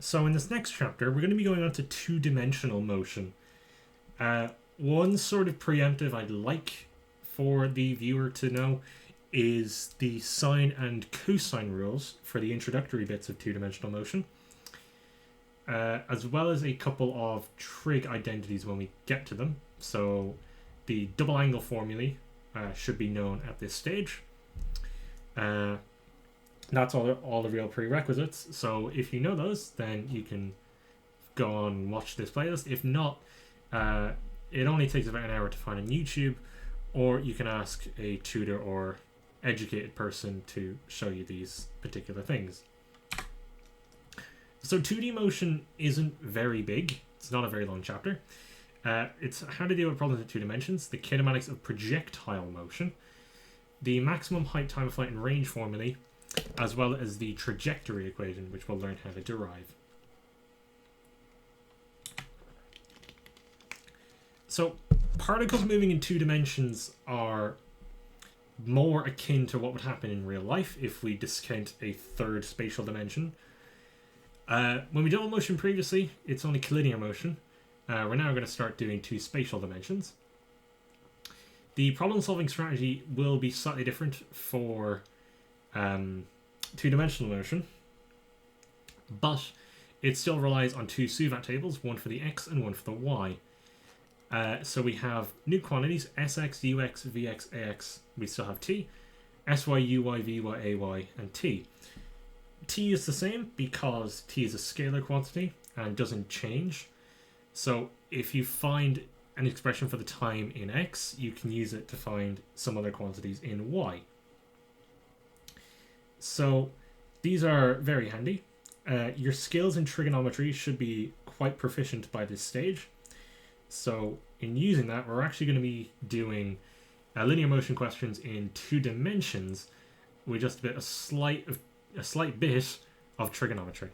So in this next chapter, we're going to be going on to two-dimensional motion. One sort of preemptive I'd like for the viewer to know is the sine and cosine rules for the introductory bits of two-dimensional motion, as well as a couple of trig identities when we get to them. So the double angle formulae should be known at this stage. That's all the real prerequisites. So if you know those, then you can go on and watch this playlist. If not, it only takes about an hour to find on YouTube, or you can ask a tutor or educated person to show you these particular things. So 2D motion isn't very big. It's not a very long chapter. It's how to deal with problems in 2 dimensions, the kinematics of projectile motion, the maximum height, time of flight, and range formulae, as well as the trajectory equation, which we'll learn how to derive. So particles moving in 2 dimensions are more akin to what would happen in real life if we discount a third spatial dimension. When we dealt with motion previously, it's only collinear motion. We're now going to start doing 2 spatial dimensions. The problem-solving strategy will be slightly different for 2-dimensional motion, but it still relies on 2 Suvat tables, one for the x and one for the y. So we have new quantities, sx, ux, vx, ax, we still have t, sy, uy, vy, ay, and t. T is the same because t is a scalar quantity and doesn't change. So if you find an expression for the time in x, you can use it to find some other quantities in y. So these are very handy. Your skills in trigonometry should be quite proficient by this stage. So in using that, we're actually going to be doing linear motion questions in 2 dimensions with just a slight bit of trigonometry.